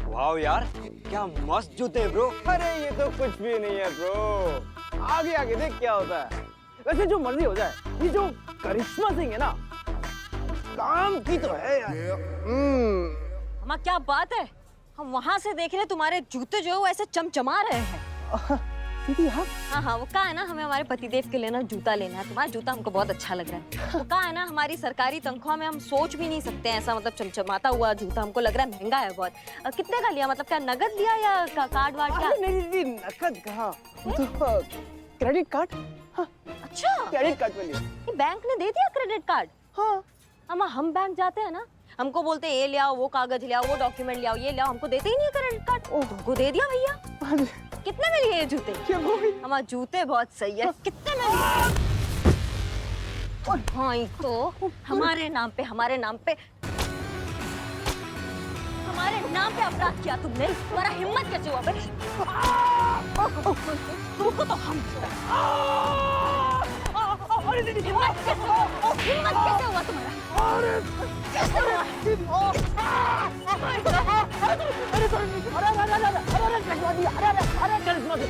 Wow यार, क्या मस्त जूते हैं ब्रो। अरे ये तो कुछ भी नहीं है ब्रो, आगे आगे देख क्या होता है। वैसे जो मर्जी हो जाए, ये जो करिश्मा सिंह है ना, काम की तो है यार। अम्मा क्या बात है, हम वहाँ से देख रहे हैं तुम्हारे जूते जो है वो ऐसे चमचमा रहे हैं। दीदी आप? हाँ हाँ, वो कहा है ना हमें हमारे पतिदेव के लिए ना जूता लेना है। तुम्हारा जूता हमको बहुत अच्छा लग रहा है। वो कहा है ना हमारी सरकारी तनख्वाह में हम सोच भी नहीं सकते हैं ऐसा मतलब चमचमाता हुआ जूता। हमको लग रहा है महंगा है बहुत। कितने का लिया, मतलब क्या नगद लिया या कार्ड वार्ड क्या? नहीं दीदी, नकद कहाँ, तो क्रेडिट कार्ड। हाँ, अच्छा, क्रेडिट कार्ड पे लिया। ये बैंक ने दे दिया क्रेडिट कार्ड? हाँ। अम्मा हम बैंक जाते हैं ना, हमको बोलते हैं ये ले आओ, वो कागज ले आओ, वो डॉक्यूमेंट ले आओ, ये ले आओ, हमको देते ही नहीं है क्रेडिट कार्ड। ओह, तुमको दे दिया भैया। कितने में लिए ये जूते? क्या वो भी? हमारे जूते बहुत सही है। कितने में लिए? हाँ ये तो हमारे नाम पे अपराध किया तुमने। तुम्हारा हिम्मत कैसे हुआ भाई? तुमको तो हम हिम्मत कैसे हुआ तुम्हारा? कैसे हुआ?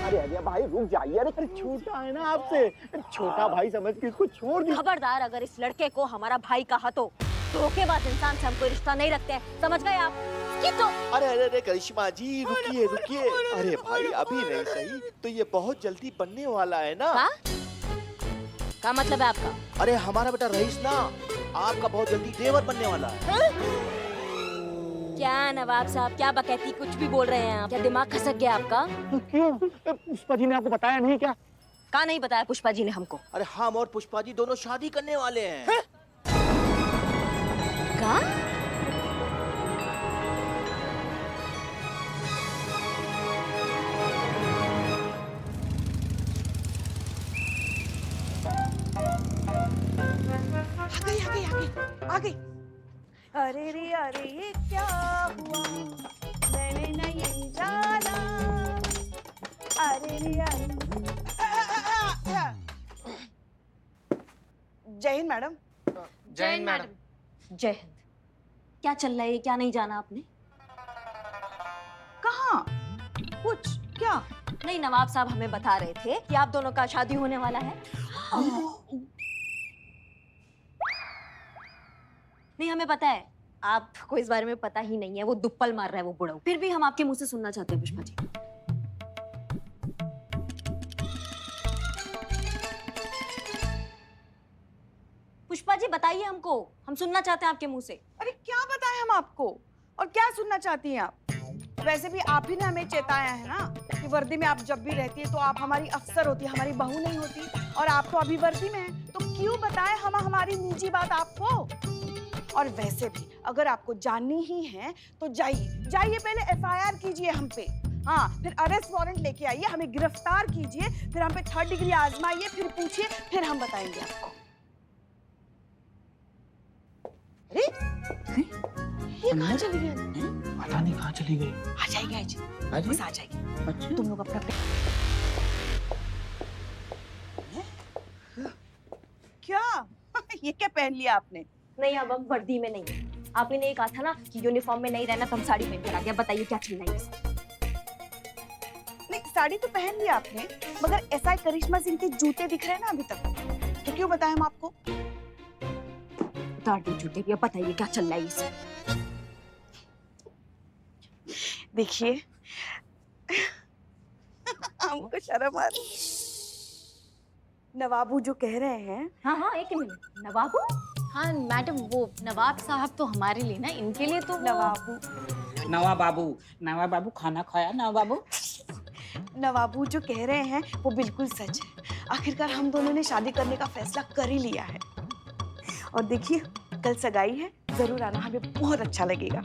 अरे भाई रुक जाइए। अरे छोटा है ना आपसे, छोटा भाई समझ के इसको छोड़ दी। खबरदार, अगर इस लड़के को हमारा भाई कहा तो धोखेबाज इंसान से हम कोई रिश्ता नहीं रखते हैं, समझ गए आप? तो अरे अरे अरे करिश्मा जी रुकिए रुकिए। अरे भाई अभी नहीं सही तो ये बहुत जल्दी बनने वाला है ना। क्या मतलब है आपका? अरे हमारा बेटा रईस ना आपका बहुत जल्दी देवर बनने वाला है। क्या नवाब साहब, क्या बकैती कुछ भी बोल रहे हैं आप? क्या दिमाग खसक गया आपका? क्यों? पुष्पा जी ने आपको बताया नहीं क्या? क्या नहीं बताया पुष्पा जी ने हमको? अरे हम और पुष्पा जी दोनों शादी करने वाले हैं। क्या? आ गई। अरे रे अरे ये क्या हुआ, मैंने नहीं जाना। अरे रे अरे। जय हिंद मैडम। जय हिंद मैडम। जय हिंद। क्या चल रहा है, क्या नहीं जाना आपने? कहाँ कुछ क्या? नहीं, नवाब साहब हमें बता रहे थे कि आप दोनों का शादी होने वाला है। नहीं, हमें पता है, आपको इस बारे में पता ही नहीं है। वो दुप्पल मार रहा है वो बुढ़ा। फिर भी हम आपके मुंह से सुनना चाहते हैं पुष्पा जी। पुष्पा जी बताइए हमको, हम सुनना चाहते हैं आपके मुंह से। अरे क्या बताएं हम आपको, और क्या सुनना चाहती हैं आप? वैसे भी आप ही ने हमें चेताया है ना कि वर्दी में आप जब भी रहती है तो आप हमारी अफसर होती, हमारी बहू नहीं होती। और आप तो अभी वर्दी में हैं, तो क्यों बताएं हम हमारी निजी बात आपको? और वैसे भी अगर आपको जाननी ही है तो जाइए पहले एफआईआर कीजिए हम पे। हाँ, फिर अरेस्ट वारंट लेके आइए, हमें गिरफ्तार कीजिए, फिर हम पे 3rd डिग्री आजमाइए, फिर पूछिए, फिर हम बताएंगे आपको। अरे ये कहाँ चली गई? पता नहीं कहाँ चली गई। आ जाएगी आज, बस आ जाएगी। अच्छा। तुम लोग अपना क्या ये क्या पहन लिया आपने? नहीं, अब हम वर्दी में नहीं। आप ही ने कहा था ना कि यूनिफॉर्म में नहीं रहना, तो हम साड़ी पहन कर आ गया। बताइए क्या चल रहा है इसे? नहीं, साड़ी तो पहन लिया आपने, मगर एसआई करिश्मा सिंह के जूते दिख रहे हैं ना अभी तक, तो क्यों बताएं हम आपको? उतार दो जूते भी, अब बताइए क्या चल रहा है इसे? देखिए हमको शर्म आ रही। नवाबू जो कह रहे हैं। हाँ, एक मिनट। नवाबू? हाँ मैडम, वो नवाब साहब तो हमारे लिए ना, इनके लिए तो नवाब बाबू खाना खाया नवाबू जो कह रहे हैं वो बिल्कुल सच है। आखिरकार हम दोनों ने शादी करने का फैसला कर ही लिया है। और देखिए कल सगाई है, जरूर आना, हमें बहुत अच्छा लगेगा।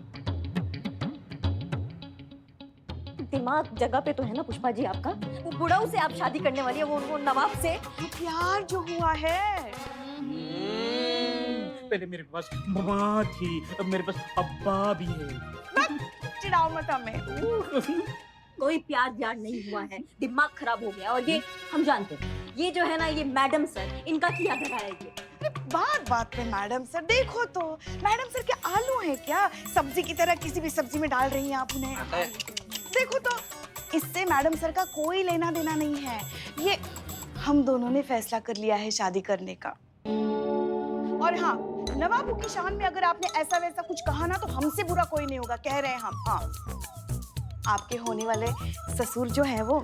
दिमाग जगह पे तो है ना पुष्पा जी आपका? वो बुढ़ाऊ से आप शादी करने वाली है, वो नवाब से? प्यार जो हुआ है। पहले मेरे पास माँ थी, अब मेरे पास अब्बा भी है। चिढ़ाओ मत हमें। कोई प्यार व्यार नहीं हुआ है, दिमाग खराब हो गया। और ये हम जानते हैं, ये जो है ना, ये मैडम सर, इनका किया धरा है ये। बार बात पे मैडम सर, देखो तो मैडम सर के आलू हैं क्या? सब्जी की तरह किसी भी सब्जी में डाल रही हैं आप उन्हें। देखो तो इससे मैडम सर का कोई लेना देना नहीं है। ये हम दोनों ने फैसला कर लिया है शादी करने का। और हाँ, नवाबू की शान में अगर आपने ऐसा वैसा कुछ कहा ना तो हमसे बुरा कोई नहीं होगा, कह रहे हैं हम। हाँ, आपके होने वाले ससुर जो है वो।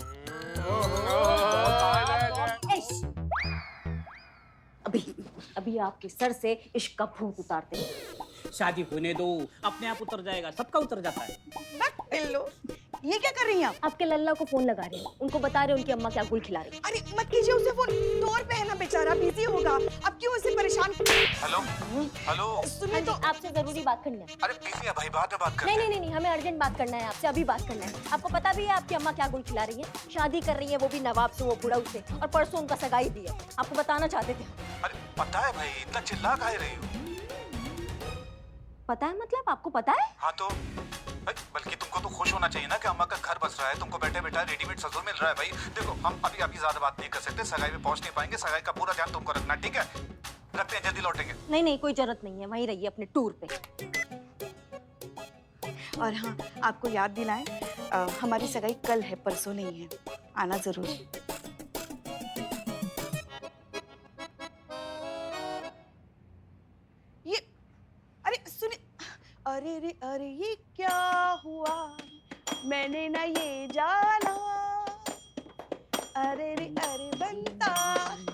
अभी अभी आपके सर से इश्क का भूत उतारते हैं। शादी होने दो, अपने आप उतर जाएगा, सबका उतर जाता है। पिल्लो, ये क्या कर रही हैं आप? आपके लल्ला को फोन लगा रहे हैं, उनको बता रहे हैं उनकी अम्मा क्या गुल खिला रही है। अरे मत कीजिए उसे फोन, टूर पे है ना बेचारा, बिजी होगा। अब क्यों उसे परेशान? Hello hello. सुनिए तो, आपसे जरूरी बात करनी है। अरे बिजी है भाई, बाद में बात करते नहीं हैं। नहीं नहीं, हमें अर्जेंट बात करना है आपसे, अभी बात करना है। आपको पता भी है आपकी अम्मा क्या गुल खिला रही है? शादी कर रही है, वो भी नवाब से, वो बुढ़ऊ से, और परसों उनका सगाई भी है। आपको बताना चाहते थे। अरे पता है भाई, इतना चिल्ला काहे रही हो? पता है मतलब? आपको पता है? हाँ तो बल्कि तुमको तो खुश होना चाहिए ना कि अम्मा का घर बस रहा है, तुमको बैठे बैठा रेडीमेड ससुर मिल रहा है। भाई देखो, हम अभी ज्यादा बात नहीं कर सकते, सगाई में पहुंच नहीं पाएंगे। सगाई का पूरा ध्यान तुमको रखना, ठीक है? रखते हैं, जल्दी लौटेंगे। नहीं नहीं, कोई जरूरत नहीं है, वहीं रहिए अपने टूर पे। और हाँ, आपको याद दिलाएं, हमारी सगाई कल है, परसों नहीं है। आना जरूर। ये अरे सुनिए, अरे रे अरे ये क्या हुआ, मैंने ना ये जाना। अरे रे अरे बनता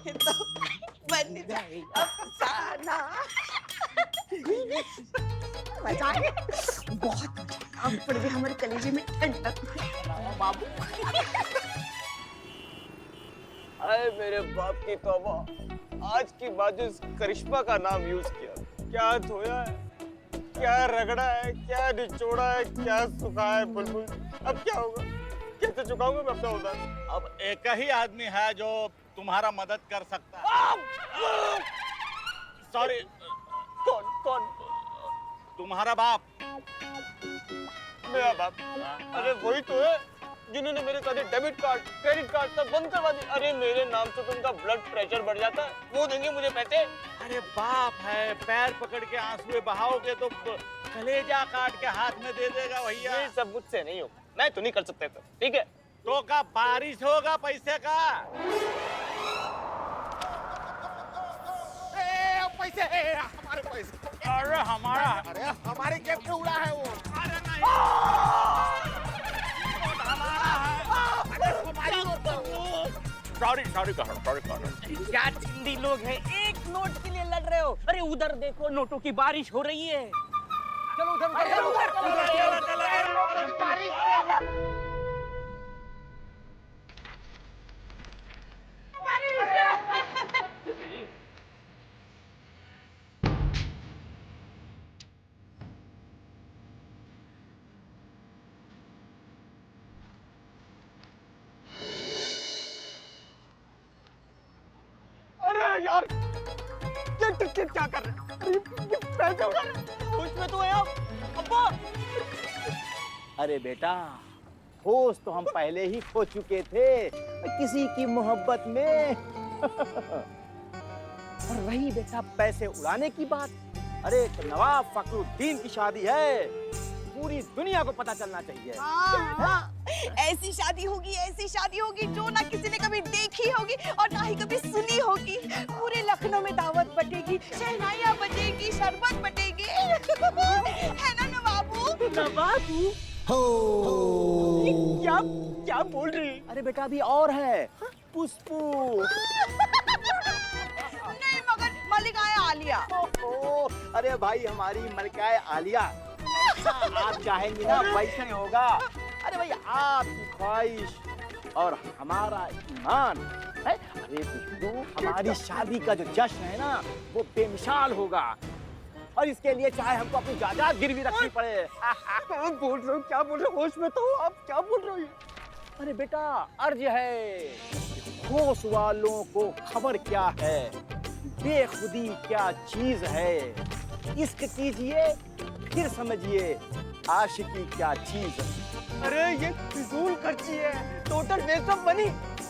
है तो बन जाए अफसाना। मजा आया? बहुत मजा। अब पड़ गया हमारे कलेजे में ठंडक। बाबू अरे मेरे बाप की तौबा, आज की बात जो करिश्मा का नाम यूज किया, क्या धोया है, क्या रगड़ा है, क्या निचोड़ा है, क्या सुखा है बुलबुल। अब क्या होगा? कैसे चुकाऊंगा मैं अपना उधार? अब एक ही आदमी है जो तुम्हारा मदद कर सकता है। सॉरी, कौन कौन? तुम्हारा बाप। मेरा बाप? अरे वही तो है जिन्होंने मेरे सारे डेबिट कार्ड, क्रेडिट कार्ड सब बंद करवा दिए। अरे मेरे नाम से तो उनका ब्लड प्रेशर बढ़ जाता है, वो देंगे मुझे पैसे? अरे बाप है, पैर पकड़ के आंसू बहाओगे तो कलेजा काट के हाथ में दे देगा भैया। ये सब मुझसे नहीं होगा, मैं तो नहीं कर सकता था, ठीक है? तो का बारिश होगा पैसे का। पैसे, हमारे पैसे। अरे हमारा, अरे हमारी जेब से उड़ा है वो। अरे नहीं, सॉरी कहो। क्या चिंदी लोग हैं, एक नोट के लिए लड़ रहे हो? अरे उधर देखो, नोटों की बारिश हो रही है। चलो उधर अरे यार, क्या कर रहे हैं? पैसे उड़ा रहे हैं। होश में तो है आप? अब्बा! अरे बेटा, होश तो हम पहले ही खो चुके थे किसी की मोहब्बत में। और रही बेटा पैसे उड़ाने की बात, अरे नवाब फखरुद्दीन की शादी है, पूरी दुनिया को पता चलना चाहिए। हाँ, ऐसी शादी होगी जो ना किसी ने कभी देखी होगी और ना ही कभी सुनी होगी। पूरे लखनऊ में दावत बटेगी, शहनाइयाँ बजेगी, शरबत बटेगी। है ना नवाबू? नवाबू? क्या क्या बोल रही? अरे बेटा अभी और है, पुष्पू। नहीं मगर मलिकाए आलिया। अरे भाई हमारी मलिकाए आलिया, आप चाहेंगी ना वैसे ही होगा। अरे भाई आपकी ख्वाहिश और हमारा ईमान है। अरे पुष्पू, हमारी शादी का जो जश्न है ना वो बेमिसाल होगा, और इसके लिए चाहे हमको अपनी जायदाद गिरवी रखनी पड़े। बोल रहे हो? क्या बोल रहे हो? होश में तो हो आप, क्या बोल रहे हो? अरे बेटा अर्ज है, होश वालों को खबर क्या है, बेखुदी क्या चीज है। इश्क कीजिए फिर समझिए आशिकी क्या चीज है। अरे ये फिजूल खर्ची है, टोटल वेस्ट ऑफ मनी।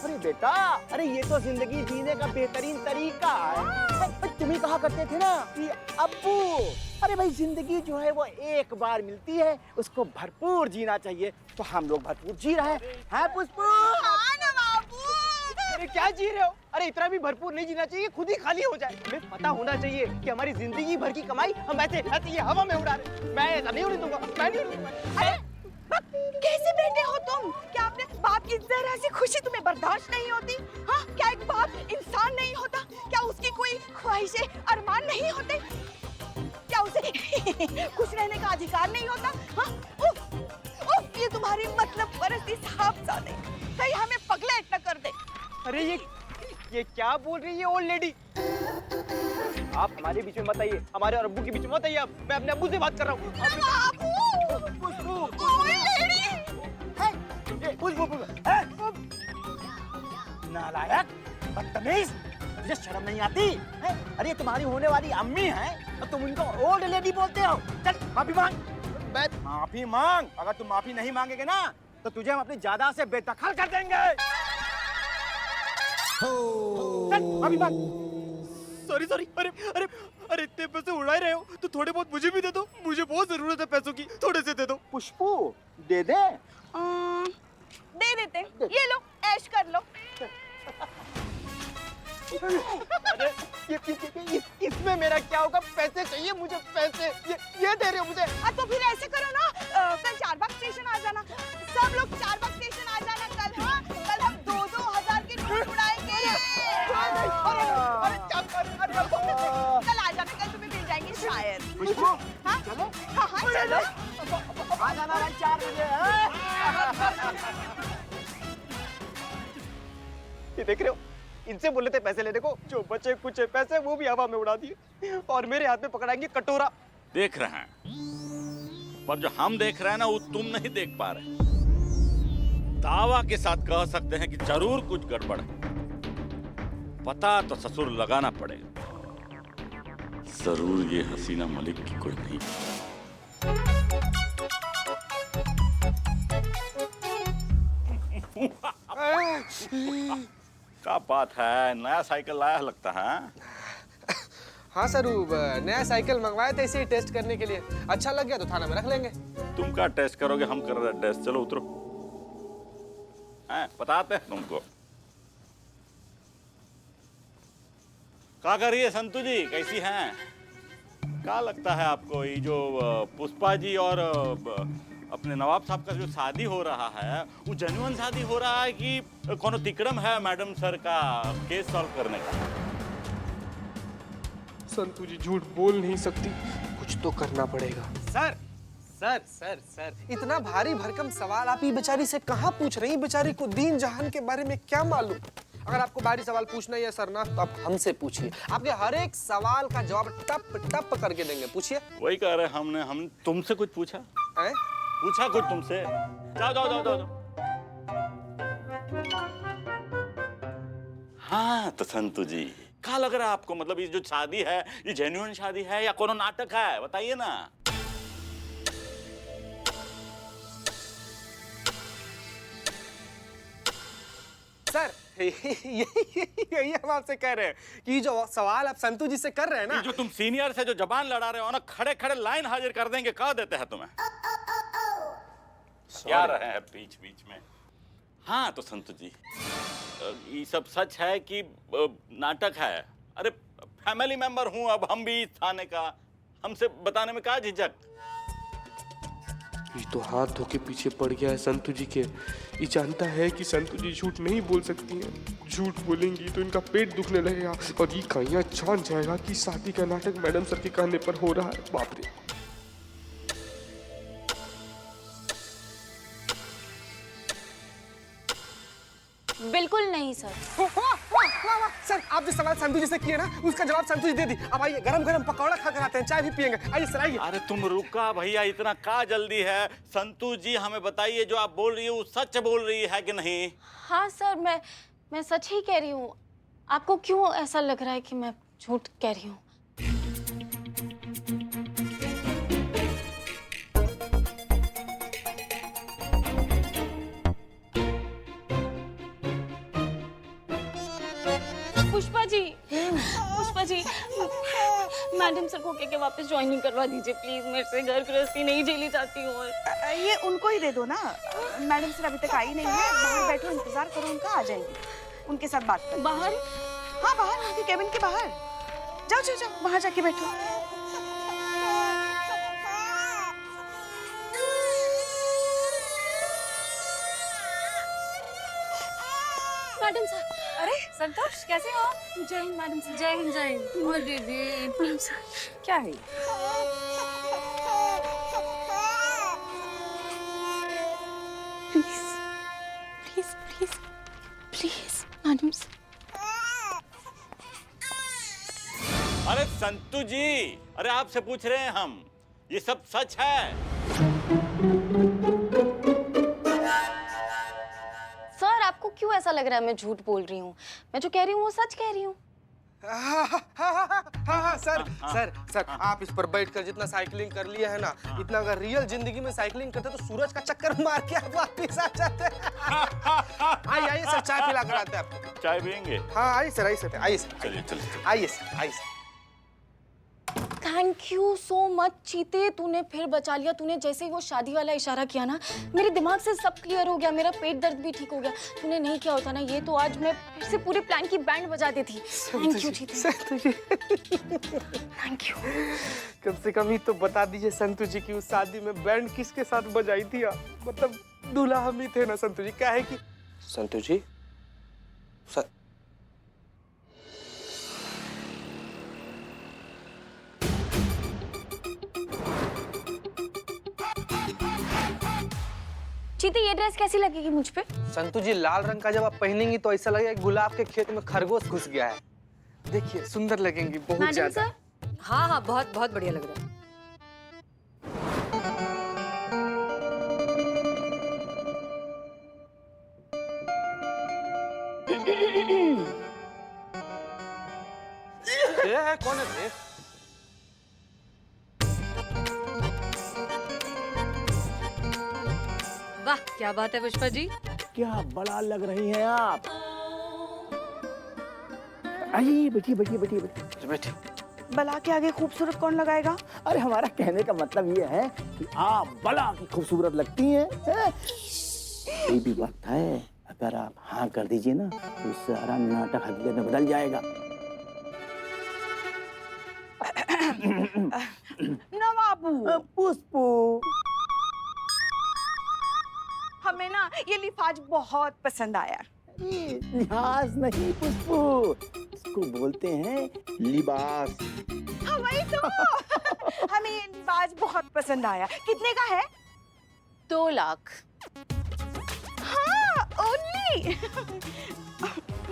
अरे बेटा, अरे ये तो जिंदगी जीने का बेहतरीन तरीका है। तुम ही कहा करते थे ना कि अब्बू, अरे भाई जिंदगी जो है वो एक बार मिलती है, उसको भरपूर जीना चाहिए। तो हम लोग भरपूर जी रहे हैं पुष्पू। अरे क्या जी रहे हो? अरे इतना भी भरपूर नहीं जीना चाहिए, खुद ही खाली हो जाए। हमें पता होना चाहिए कि हमारी जिंदगी भर की कमाई हम ऐसे ये हवा में उड़ा रहे। मैं ऐसा नहीं होने दूंगा, मैं नहीं होने दूंगा। अरे कैसे बेटे हो तुम? क्या अपने बाप की जरा सी खुशी तुम्हें बर्दाश्त नहीं होती? हाँ, क्या एक बाप इंसान नहीं होता? क्या उसकी कोई ख्वाहिशें अरमान नहीं होते? क्या उसे खुश रहने का अधिकार नहीं होता? हाँ, उफ, उफ, ये तुम्हारी मतलब परस्ती साहबजादे कहीं हमें पगलेट न कर दे। अरे ये क्या बोल रही है ओल्ड लेडी? आप हमारे बीच में मत आइए, हमारे और अब्बू के बीच में मत आइए। आप, मैं अपने अब्बू से बात कर रहा हूँ। नालायक, बदतमीज, तुझे शर्म नहीं आती है? अरे तुम्हारी होने वाली अम्मी है और तुम उनको ओल्ड लेडी बोलते हो। चल माफी मांग। मैं माफी मांग। अगर तुम माफी नहीं मांगेगे ना तो तुझे हम अपनी जायदाद से बेदखल कर देंगे। चल माफी मांग। Sorry sorry. अरे अरे अरे इतने पैसे उड़ा रहे हो तो थोड़े बहुत मुझे भी दे दो। मुझे बहुत जरूरत है पैसों की, थोड़े से दे दो। पुष्पू दे दे। दे देते, ये लो ऐश कर लो। अरे इसमें मेरा क्या होगा? पैसे चाहिए मुझे, पैसे। ये दे रहे हो मुझे? तो फिर ऐसे करो ना, कल चारबाग स्टेशन आ जाना। सब लोग चारबाग स्टेशन आ जाना कल। हाँ, कल हम 2-2 हजार के नोट उड़ाएंगे। कल आ जाना, कल तुम्हें मिल जाएंगे शायद। पुष्पू हाँ चलो। हाँ हाँ चलो। आ जाना 4 बजे। ये देख रहे हो, इनसे बोले थे पैसे लेने को, जो बचे कुछ पैसे वो भी हवा में उड़ा दिए और मेरे हाथ में पकड़ाएंगे कटोरा। देख रहे हैं, पर जो हम देख रहे हैं ना वो तुम नहीं देख पा रहे। दावा के साथ कह सकते हैं कि जरूर कुछ गड़बड़ है। पता तो ससुर लगाना पड़ेगा। जरूर ये हसीना मलिक की कोई नहीं। क्या बात है, नया साइकिल लाया लगता है। हाँ सर, नया साइकिल मंगवाए थे इसे टेस्ट करने के लिए। अच्छा लग गया तो थाना में रख लेंगे। तुम क्या टेस्ट करोगे, हम कर रहे हैं टेस्ट। चलो उतरो, बताते हैं तुमको। क्या कर रही है संतू जी, कैसी हैं? क्या लगता है आपको ये जो पुष्पा जी और अपने नवाब साहब का जो शादी हो रहा है वो जेन्युइन शादी हो रहा है कि कोनो तिकड़म है मैडम सर का केस सॉल्व करने का? संतू जी झूठ बोल नहीं सकती, कुछ तो करना पड़ेगा। सर सर सर सर इतना भारी भरकम सवाल आप ही बेचारी से कहाँ पूछ रही? बेचारी को दीन जहान के बारे में क्या मालूम? अगर आपको भारी सवाल पूछना ही है सर ना, तो आप हमसे पूछिए। आपके हर एक सवाल का जवाब टप टप करके देंगे। पूछिए। वही कह रहे हम तुमसे कुछ पूछा है? पूछा कुछ तुमसे? जाओ जाओ जाओ जाओ। हाँ तो संतू जी, क्या लग रहा है आपको? मतलब ये जो शादी है ये जेन्युइन शादी है या कोनो नाटक है? बताइए ना। सर यही हम आपसे कह रहे हैं कि जो सवाल आप संतू जी से कर रहे हैं ना, जो तुम सीनियर से जो जबान लड़ा रहे हो ना, खड़े खड़े लाइन हाजिर कर देंगे, कह देते हैं तुम्हें। क्या रहे हैं बीच बीच में। हाँ तो संतू जी, ये सब सच है कि नाटक है? अरे फैमिली मेंबर हूं अब हम भी थाने का, हमसे बताने में क्या झिझक? ये तो हाथ धो के पीछे पड़ गया है संतू जी के। ये जानता है कि संतू जी झूठ नहीं बोल सकती हैं। झूठ बोलेंगी तो इनका पेट दुखने लगेगा और ये कहीं जान जाएगा कि शादी का नाटक मैडम सर के कहने पर हो रहा है। बाप रे। बिल्कुल नहीं सर। सर आप जो सवाल संतू जी से किए ना उसका जवाब संतू जी दे दी। अब आइए गरम गरम पकौड़ा खा कर आते हैं, चाय भी पियेंगे। आइए सर आइए। अरे तुम रुका भैया, इतना का जल्दी है? संतू जी हमें बताइए, जो आप बोल रही हो सच बोल रही है कि नहीं? हाँ सर, मैं सच ही कह रही हूँ। आपको क्यों ऐसा लग रहा है कि मैं झूठ कह रही हूँ? जी, मैडम सर को कह के वापस ज्वाइनिंग करवा दीजिए प्लीज। मेरे से घर गृहस्थी नहीं झेली जाती हूँ। और ये उनको ही दे दो ना। मैडम सर अभी तक आई नहीं है, बाहर बैठो, इंतजार करो उनका, आ जाएंगे। उनके साथ बात करो। बाहर? हाँ बाहर, उनके केबिन के बाहर। जाओ जाओ जाओ, वहां जाके बैठो। Madam sir. अरे संतोष, कैसे हो आप? जय हिंद मैडम सर। जय हिंद, जय हिंद। और दीदी, मैडम सर। क्या है? Please please please please madam sir. अरे संतु जी, अरे आपसे पूछ रहे हैं हम, ये सब सच है? सर आपको क्यों ऐसा लग रहा है मैं झूठ बोल रही हूँ? मैं जो कह रही हूँ वो सच कह रही हूँ। हाँ सर सर सर, आप इस पर बैठकर जितना साइकिलिंग कर लिया है ना, इतना अगर रियल जिंदगी में साइकिलिंग करते तो सूरज का चक्कर मार के आप वापिस आ जाते। आइए आइए सर, चाय पिला कर आते हैं आपको। चाय पियेंगे? हाँ आइए सर, आइए सर, आइए सर, चलिए चलिए। आइए सर, आइए sir. Thank you so much चीते, तूने फिर बचा लिया। तूने जैसे ही वो शादी वाला इशारा किया ना, मेरे दिमाग से सब क्लियर हो गया, मेरा पेट दर्द भी ठीक हो गया। तूने नहीं किया होता ना ये, तो आज मैं फिर से पूरे प्लान की बैंड बजा देती। थैंक यू चीते। Thank you. कम से कम ही तो बता दीजिए संतु जी की उस शादी में बैंड किसके साथ बजाई थी आप? मतलब दूल्हा हम ही थे ना संतु जी। क्या है कि संतु जी चीते, ये ड्रेस कैसी लगेगी मुझ पे? संतु जी, लाल रंग का जब आप पहनेंगी तो ऐसा लगेगा गुलाब के खेत में खरगोश घुस गया है। देखिए सुंदर लगेंगी बहुत ज्यादा। Madam sir? हाँ हाँ, बहुत बहुत बढ़िया लग रहा है। कौन है? वाह, क्या बात है पुष्पा जी। क्या बड़ा लग रही हैं आप। आइए बैठिए बैठिए बैठिए बैठिए बैठिए। बला के आगे खूबसूरत कौन लगाएगा? अरे हमारा कहने का मतलब ये है कि आप बला की खूबसूरत लगती हैं। ये भी वक्त है, अगर आप हाँ कर दीजिए ना तो सारा नाटक हकीकत में बदल जाएगा। नवाबू, पुष्पू, हमें ना ये लिफाज बहुत पसंद आया। लिहाज नहीं पुष्पू, इसको बोलते हैं लिबास। हाँ वही तो। हमें ये लिबास बहुत पसंद आया। कितने का है? 2 लाख। हाँ ओनली।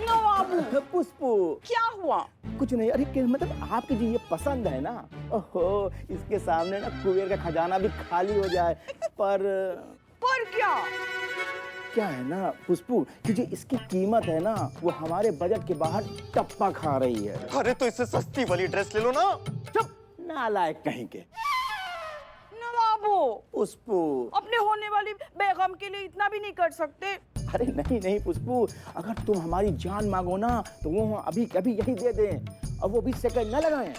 नवाबू, पुष्पू, क्या हुआ? कुछ नहीं। अरे क्या मतलब आपकी जो ये पसंद है ना, ओहो, इसके सामने ना कुबेर का खजाना भी खाली हो जाए। पर क्या है ना पुष्पू, कि जो इसकी कीमत है ना वो हमारे बजट के बाहर टप्पा खा रही है। अरे तो इससे सस्ती वाली ड्रेस ले लो ना। चुप, नालायक कहीं के। नवाबू, पुष्पू, अपने होने वाली बेगम के लिए इतना भी नहीं कर सकते? अरे नहीं नहीं पुष्पू, अगर तुम हमारी जान मांगो ना तो वो अभी कभी यही दे दें और वो भी सेकंड न लगाएं।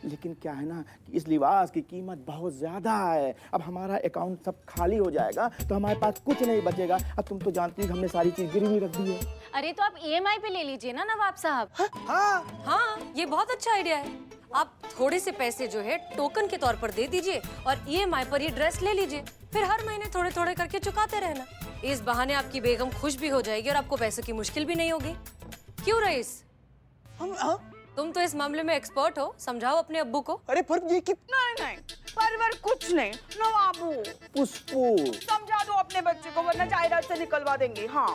लेकिन क्या है ना कि इस लिबास की कीमत बहुत ज्यादा है। अब हमारा अकाउंट सब खाली हो जाएगा तो हमारे पास कुछ नहीं बचेगा। अब तुम तो जानती हो हमने सारी चीज गिरवी रख दी है। अरे तो आप EMI पे ले लीजिए ना नवाब साहब। हाँ हाँ, ये बहुत अच्छा आइडिया है। आप थोड़े से पैसे जो है टोकन के तौर पर दे दीजिए और EMI पर ये ड्रेस ले लीजिए। फिर हर महीने थोड़े थोड़े करके चुकाते रहना। इस बहाने आपकी बेगम खुश भी हो जाएगी और आपको पैसों की मुश्किल भी नहीं होगी। क्यों रईस? तुम तो इस मामले में एक्सपर्ट हो, समझाओ अपने अब्बू को। अरे पर ये कितना नहीं, परवर कुछ नहीं। नवाबू, पुष्पू, समझा दो अपने बच्चे को वरना जायदाद से निकलवा देंगे। हाँ।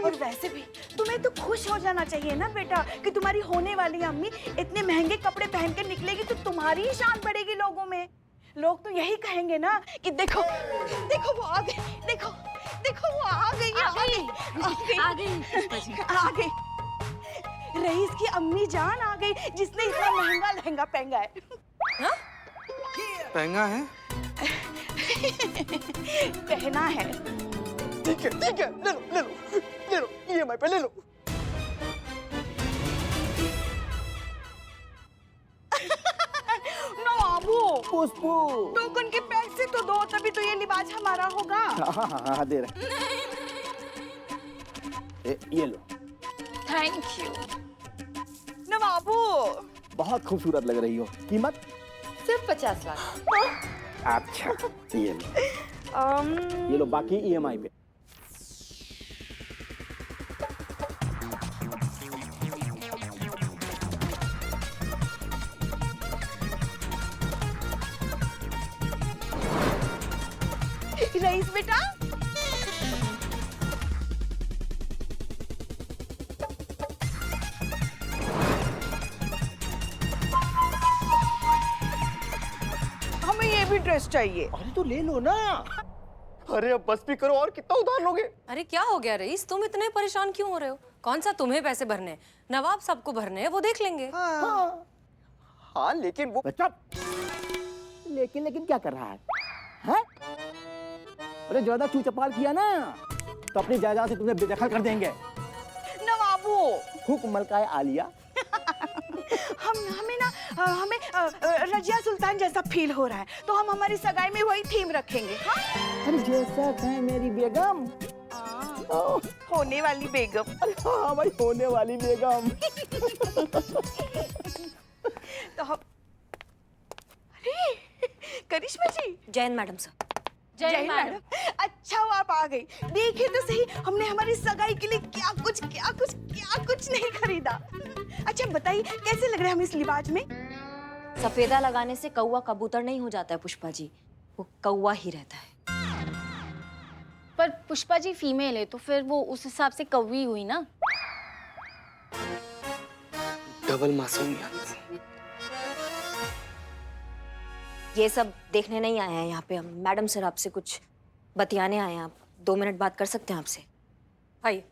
और वैसे भी तुम्हें तो खुश हो जाना चाहिए ना बेटा कि तुम्हारी होने वाली अम्मी इतने महंगे कपड़े पहन कर निकलेगी तो तुम्हारी ही शान बढ़ेगी लोगों में। लोग तो यही कहेंगे ना कि देखो देखो वो आ गई, देखो देखो वो आ गई, आ गई। रईस की अम्मी जान आ गई जिसने इतना महंगा लहंगा पहना है। हाँ? महंगा है? पहना है। ठीक है, ले लो, ले लो, EMI पे ले लो। पुष्पू। टोकन के पैसे तो दो, तभी तो ये लिबास हमारा होगा। हाँ दे रहे। ये लो। Thank you. नवाबू बहुत खूबसूरत लग रही हो। कीमत सिर्फ 50 लाख। अच्छा ये लो। ये लो बाकी EMI पे। रईस बेटा, हमें ये भी ड्रेस चाहिए। अरे तो ले लो ना। अरे अब बस भी करो, और कितना उधार लोगे? अरे क्या हो गया रईस, तुम इतने परेशान क्यों हो रहे हो? कौन सा तुम्हें पैसे भरने हैं? नवाब सबको भरने हैं, वो देख लेंगे। हाँ लेकिन वो लेकिन क्या कर रहा है? हैं? अरे ज्यादा चू चपाल किया ना तो अपनी जायदाद से तुम्हें बेदखल कर देंगे। नवाबू हुक्म मलकाए आलिया। हमें रजिया सुल्तान जैसा फील हो रहा है, तो हम हमारी सगाई में वही थीम रखेंगे। हाँ? अरे जैसा कहे मेरी बेगम। होने वाली बेगम। हाँ भाई होने वाली बेगम। तो हम अरे करिश्मा जी। Jain madam sir. जय मैडम। अच्छा हुआ आप आ गई। देखिए तो सही, हमने हमारी सगाई के लिए क्या कुछ नहीं खरीदा। अच्छा बताइए कैसे लग रहा है हम इस लिबाज में? सफेदा लगाने से कौवा कबूतर नहीं हो जाता है पुष्पा जी, वो कौवा ही रहता है। पर पुष्पा जी फीमेल है, तो फिर वो उस हिसाब से कौवी हुई ना। डबल मासूमियत। ये सब देखने नहीं आए हैं यहाँ पे हम। मैडम सर आपसे कुछ बतियाने आए हैं। आप 2 मिनट बात कर सकते हैं आपसे? भाई